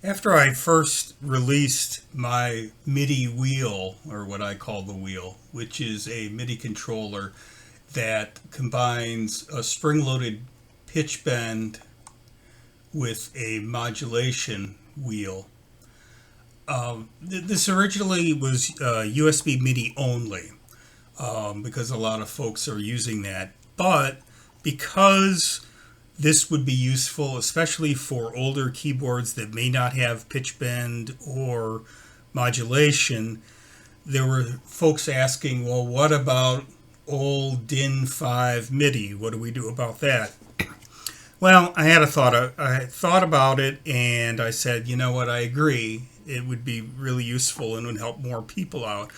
After I first released my MIDI wheel, or what I call the wheel, which is a MIDI controller that combines a spring-loaded pitch bend with a modulation wheel. This originally was USB MIDI only because a lot of folks are using that. But because this would be useful, especially for older keyboards that may not have pitch bend or modulation, there were folks asking, well, what about old DIN 5 MIDI? What do we do about that? Well, I thought about it, and I said, you know what, I agree. It would be really useful and would help more people out.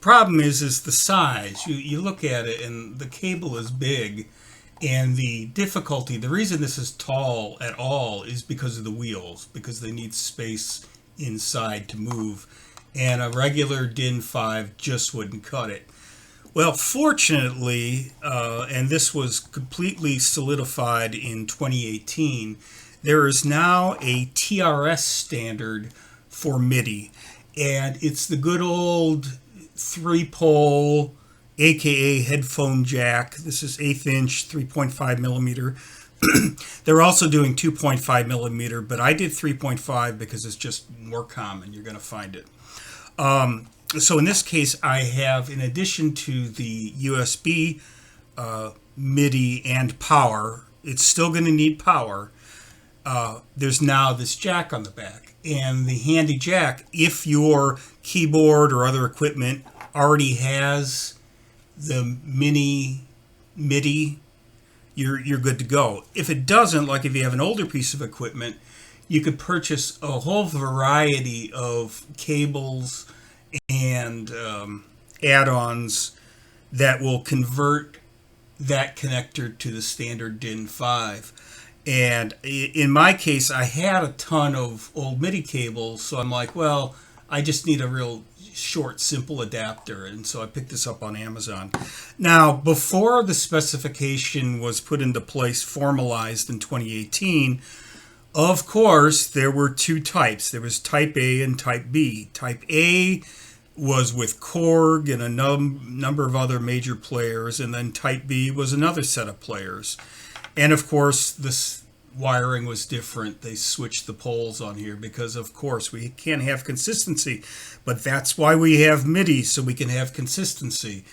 Problem is the size. You look at it, and the cable is big. And the difficulty, the reason this is tall at all is because of the wheels, because they need space inside to move. And a regular DIN 5 just wouldn't cut it. Well, fortunately, and this was completely solidified in 2018, there is now a TRS standard for MIDI. And it's the good old 3-pole, aka headphone jack. This is 1/8 inch, 3.5 millimeter. They're also doing 2.5 millimeter, but I did 3.5 because it's just more common. You're going to find it. So in this case, I have, in addition to the USB MIDI and power, it's still going to need power. There's now this jack on the back. And the handy jack, if your keyboard or other equipment already has the mini MIDI, you're good to go. If it doesn't, like if you have an older piece of equipment, you could purchase a whole variety of cables and add-ons that will convert that connector to the standard DIN 5. And in my case, I had a ton of old MIDI cables, so I'm like, well, I just need a real short, simple adapter, and so I picked this up on Amazon. Now, before the specification was put into place, formalized in 2018, of course, there were two types. There was Type A and Type B. Type A was with Korg and a number of other major players, and then Type B was another set of players. And of course, this wiring was different. They switched the poles on here because, of course, we can't have consistency. But that's why we have MIDI, so we can have consistency.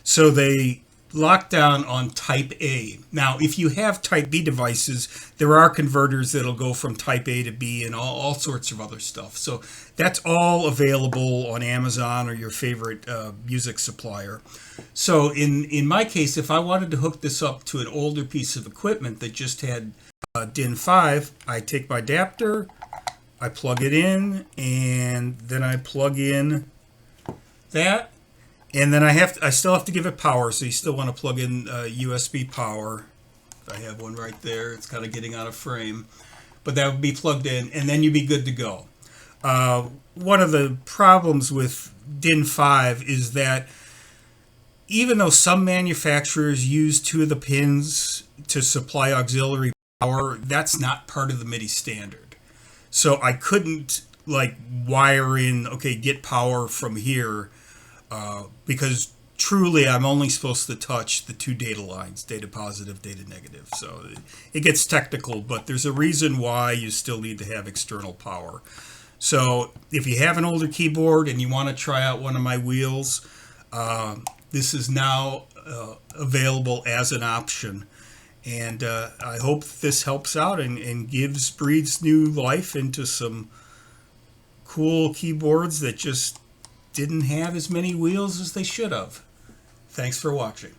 So they locked down on Type A. Now, if you have Type B devices, there are converters that'll go from Type A to B and all sorts of other stuff. So that's all available on Amazon or your favorite music supplier. So in my case, if I wanted to hook this up to an older piece of equipment that just had DIN 5, I take my adapter, I plug it in, and then I plug in that, and then I still have to give it power, so you still want to plug in USB power. I have one right there. It's kind of getting out of frame, but that would be plugged in, and then you'd be good to go. One of the problems with DIN 5 is that even though some manufacturers use 2 of the pins to supply auxiliary power, that's not part of the MIDI standard. So I couldn't wire in, okay, get power from here, because truly I'm only supposed to touch the 2 data lines, data positive, data negative. So it gets technical, but there's a reason why you still need to have external power. So if you have an older keyboard and you want to try out one of my wheels, this is now available as an option. And I hope this helps out and breathes new life into some cool keyboards that just didn't have as many wheels as they should have. Thanks for watching.